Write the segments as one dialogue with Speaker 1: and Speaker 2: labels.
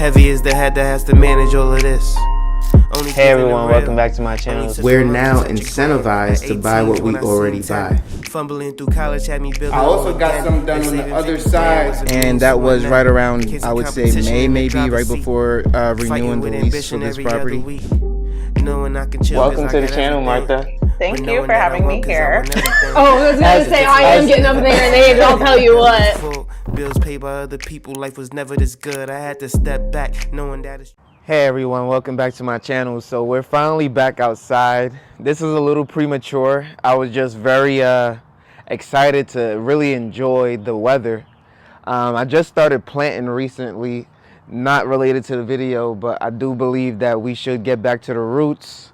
Speaker 1: Heavy is the head that has to manage all of this.
Speaker 2: Hey everyone, welcome back to my channel.
Speaker 3: We're now incentivized to buy what we already buy.
Speaker 1: Fumbling through college had me building.
Speaker 4: I also got something done on the other side.
Speaker 2: And that was right around, I would say, May, maybe, right before renewing the lease for this property.
Speaker 1: Welcome to the channel, Martha.
Speaker 5: Thank you for having me here.
Speaker 6: Oh, I was going to say, I am getting up there and age, I'll tell you what.
Speaker 1: Bills paid by other people, life was never this good. I had to step back, knowing that it's...
Speaker 2: Hey everyone, welcome back to my channel. So we're finally back outside. This is a little premature. I was just very excited to really enjoy the weather. I just started planting recently, not related to the video, but I do believe that we should get back to the roots,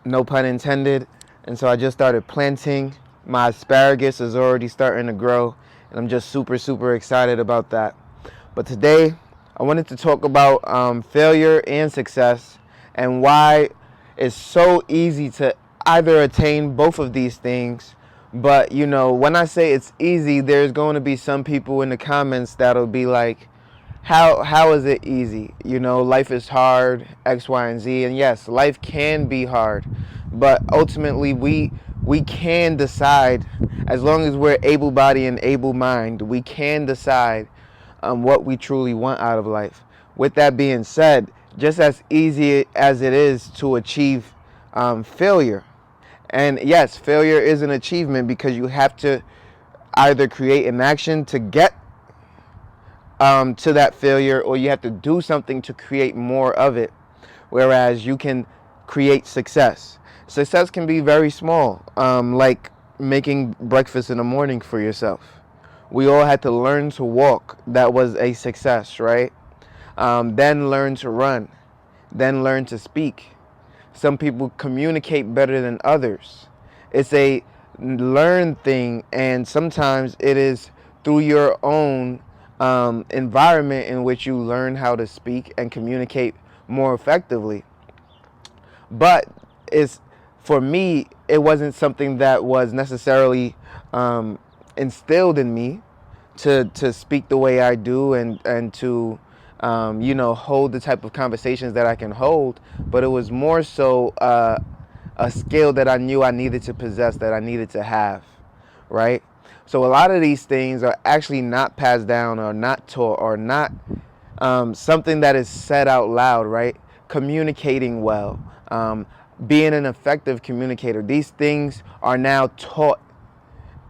Speaker 2: no pun intended. And so I just started planting. My asparagus is already starting to grow, and I'm just super excited about that. But today I wanted to talk about failure and success, and why it's so easy to either attain both of these things. But you know, when I say it's easy, there's going to be some people in the comments that'll be like, how is it easy? You know, life is hard, X, Y, and Z. And yes, life can be hard, but ultimately we can decide, as long as we're able-bodied and able-minded, we can decide what we truly want out of life. With that being said, just as easy as it is to achieve failure, and yes, failure is an achievement because you have to either create an action to get to that failure, or you have to do something to create more of it. Whereas you can create success. Success can be very small, like making breakfast in the morning for yourself. We all had to learn to walk. That was a success, right? Then learn to run. Then learn to speak. Some people communicate better than others. It's a learned thing, and sometimes it is through your own environment in which you learn how to speak and communicate more effectively. But for me, it wasn't something that was necessarily instilled in me to speak the way I do and to you know, hold the type of conversations that I can hold. But it was more so a skill that I knew I needed to possess, that I needed to have, right? So a lot of these things are actually not passed down, or not taught, or not something that is said out loud, right? Communicating well, being an effective communicator. These things are now taught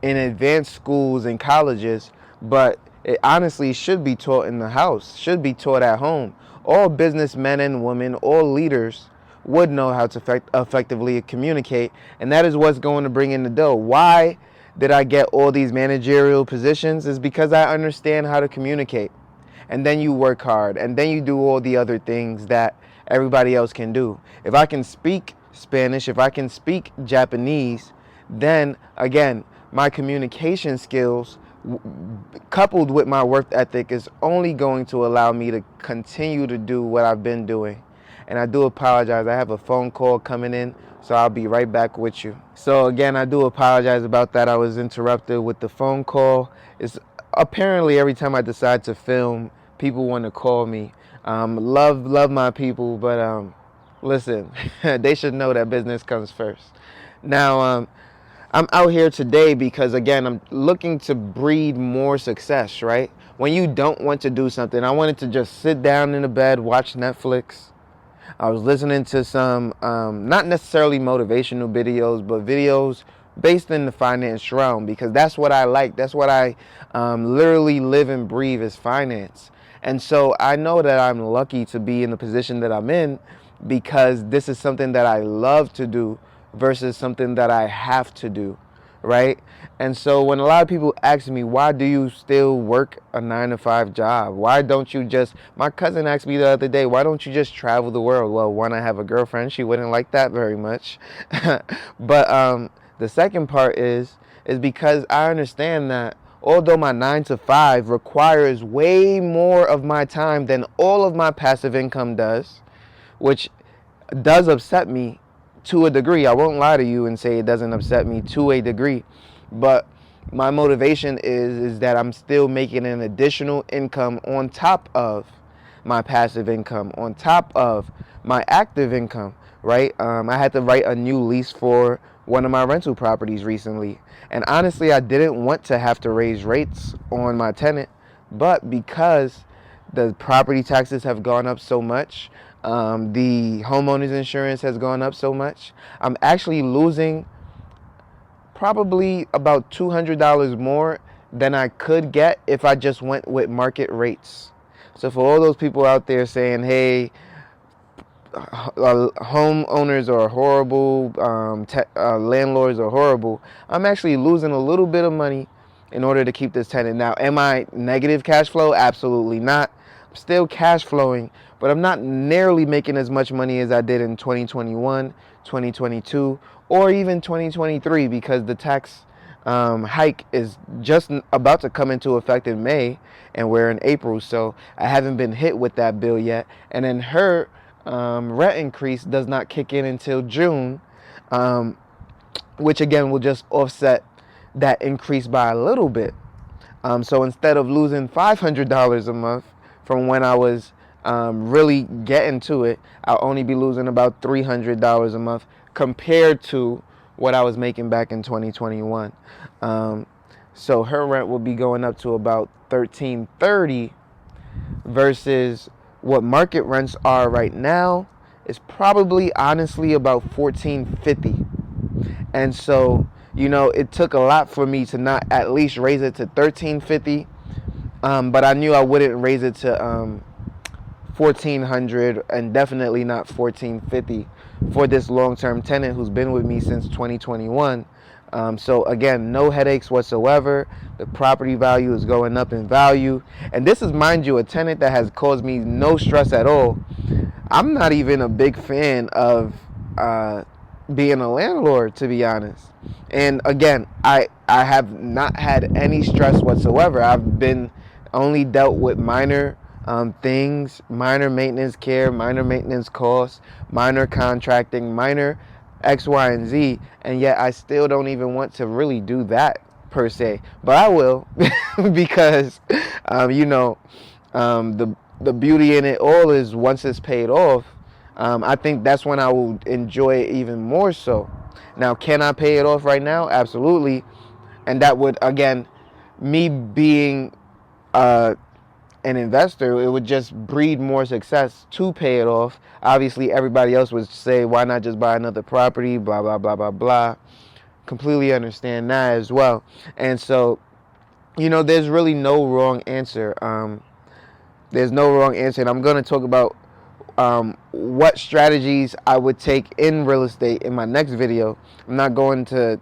Speaker 2: in advanced schools and colleges, but it honestly should be taught in the house, should be taught at home. All businessmen and women, all leaders would know how to effectively communicate, and that is what's going to bring in the dough. Why did I get all these managerial positions? Is because I understand how to communicate. And then you work hard, and then you do all the other things that everybody else can do. If I can speak Spanish, if I can speak Japanese, then again, my communication skills coupled with my work ethic is only going to allow me to continue to do what I've been doing. And I do apologize, I have a phone call coming in, so I'll be right back with you. So again, I do apologize about that. I was interrupted with the phone call. It's apparently every time I decide to film, people want to call me. Love my people, but listen, they should know that business comes first. Now, I'm out here today because, again, I'm looking to breed more success, right? When you don't want to do something, I wanted to just sit down in the bed, watch Netflix. I was listening to some, not necessarily motivational videos, but videos based in the finance realm, because that's what I like. That's what I literally live and breathe, is finance. And so I know that I'm lucky to be in the position that I'm in, because this is something that I love to do versus something that I have to do, right? And so when a lot of people ask me, why do you still work a 9-to-5 job? Why don't you just, my cousin asked me the other day, why don't you just travel the world? Well, one, I have a girlfriend. She wouldn't like that very much. But the second part is because I understand that although my 9-to-5 requires way more of my time than all of my passive income does, which does upset me to a degree. I won't lie to you and say it doesn't upset me to a degree, but my motivation is that I'm still making an additional income on top of my passive income on top of my active income, right? I had to write a new lease for one of my rental properties recently. And honestly, I didn't want to have to raise rates on my tenant, but because the property taxes have gone up so much, the homeowner's insurance has gone up so much, I'm actually losing probably about $200 more than I could get if I just went with market rates. So for all those people out there saying, hey, homeowners are horrible, landlords are horrible, I'm actually losing a little bit of money in order to keep this tenant. Now, am I negative cash flow? Absolutely not. I'm still cash flowing, but I'm not nearly making as much money as I did in 2021, 2022, or even 2023, because the tax hike is just about to come into effect in May, and we're in April, so I haven't been hit with that bill yet. And then her rent increase does not kick in until June, which again will just offset that increase by a little bit. So instead of losing $500 a month from when I was really getting to it, I'll only be losing about $300 a month compared to what I was making back in 2021. So her rent will be going up to about $1,330 versus what market rents are right now is probably honestly about $1,450. And so, you know, it took a lot for me to not at least raise it to $1,350, but I knew I wouldn't raise it to $1,400 and definitely not $1,450 for this long-term tenant who's been with me since 2021. So again, no headaches whatsoever. The property value is going up in value. And this is, mind you, a tenant that has caused me no stress at all. I'm not even a big fan of being a landlord, to be honest. And again, I have not had any stress whatsoever. I've been only dealt with minor things, minor maintenance care, minor maintenance costs, minor contracting, minor X, Y, and Z, and yet I still don't even want to really do that per se. But I will because, you know, the beauty in it all is once it's paid off, I think that's when I will enjoy it even more so. Now, can I pay it off right now? Absolutely. And that would, again, me being an investor, it would just breed more success to pay it off. Obviously, everybody else would say, why not just buy another property, blah, blah, blah, blah, blah. Completely understand that as well. And so, you know, there's really no wrong answer. There's no wrong answer. And I'm going to talk about what strategies I would take in real estate in my next video. I'm not going to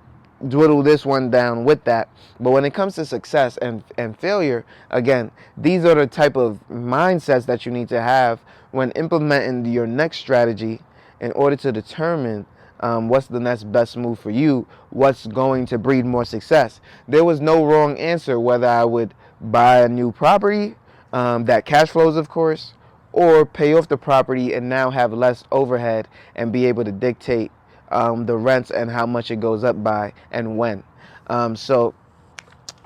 Speaker 2: dwindle this one down with that, but when it comes to success and failure, again, these are the type of mindsets that you need to have when implementing your next strategy in order to determine what's the next best move for you, what's going to breed more success. There was no wrong answer whether I would buy a new property that cash flows, of course, or pay off the property and now have less overhead and be able to dictate the rents and how much it goes up by and when. So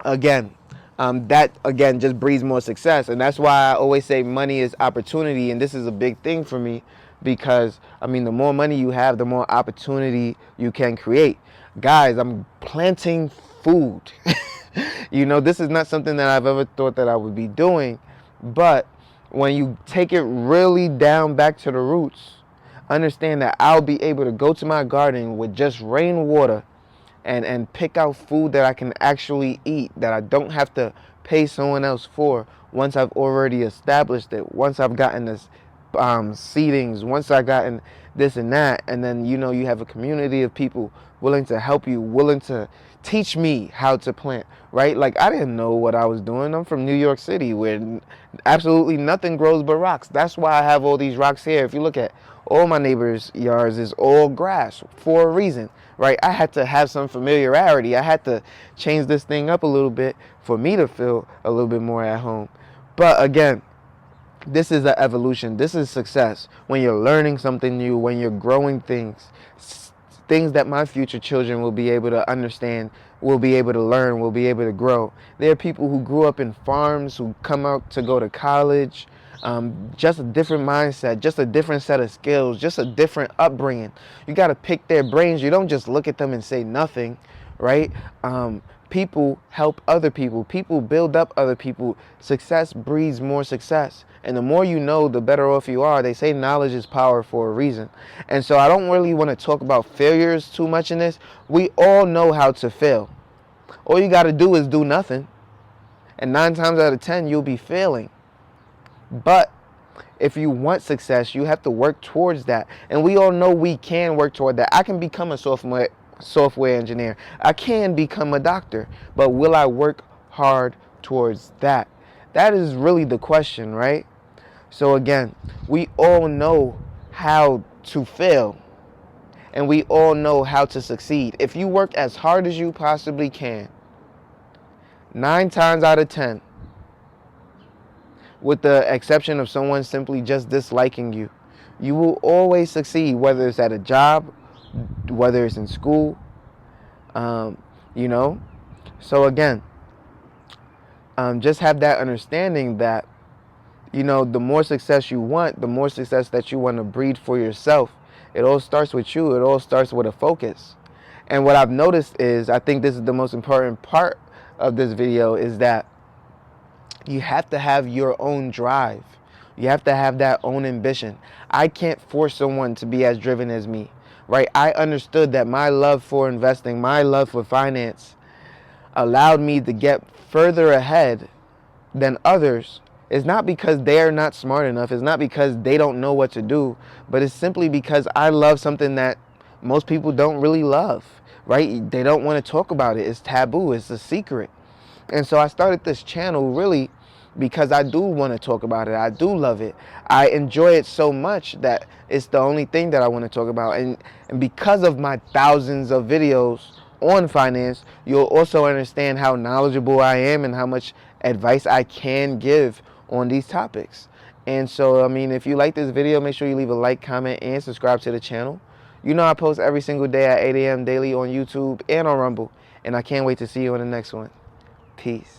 Speaker 2: again, that again just breeds more success, and that's why I always say money is opportunity, and this is a big thing for me because I mean the more money you have, the more opportunity you can create. Guys, I'm planting food. You know, this is not something that I've ever thought that I would be doing, but when you take it really down back to the roots, understand that I'll be able to go to my garden with just rainwater and pick out food that I can actually eat, that I don't have to pay someone else for once I've already established it, once I've gotten this seedings, once I've gotten this and that, and then, you know, you have a community of people willing to help you, willing to teach me how to plant, right? Like, I didn't know what I was doing. I'm from New York City where absolutely nothing grows but rocks. That's why I have all these rocks here. If you look at all my neighbors' yards, is all grass for a reason, right? I had to have some familiarity. I had to change this thing up a little bit for me to feel a little bit more at home. But again, this is an evolution. This is success. When you're learning something new, when you're growing things that my future children will be able to understand, will be able to learn, will be able to grow. There are people who grew up in farms, who come out to go to college, just a different mindset, just a different set of skills, just a different upbringing. You got to pick their brains. You don't just look at them and say nothing, right? People help other people. People build up other people. Success breeds more success. And the more you know, the better off you are. They say knowledge is power for a reason. And so I don't really want to talk about failures too much in this. We all know how to fail. All you got to do is do nothing. And 9 times out of 10, you'll be failing. But if you want success, you have to work towards that. And we all know we can work toward that. I can become a software engineer. I can become a doctor. But will I work hard towards that? That is really the question, right? So again, we all know how to fail. And we all know how to succeed. If you work as hard as you possibly can, 9 times out of 10, with the exception of someone simply just disliking you, you will always succeed, whether it's at a job, whether it's in school, you know. So again, just have that understanding that, you know, the more success you want, the more success that you want to breed for yourself. It all starts with you. It all starts with a focus. And what I've noticed is, I think this is the most important part of this video, is that you have to have your own drive. You have to have that own ambition. I can't force someone to be as driven as me, right? I understood that my love for investing, my love for finance allowed me to get further ahead than others. It's not because they're not smart enough. It's not because they don't know what to do, but it's simply because I love something that most people don't really love, right? They don't want to talk about it. It's taboo. It's a secret. And so I started this channel really because I do want to talk about it. I do love it. I enjoy it so much that it's the only thing that I want to talk about. And because of my thousands of videos on finance, you'll also understand how knowledgeable I am and how much advice I can give on these topics. And so, I mean, if you like this video, make sure you leave a like, comment, and subscribe to the channel. You know I post every single day at 8 a.m. daily on YouTube and on Rumble. And I can't wait to see you on the next one. Peace.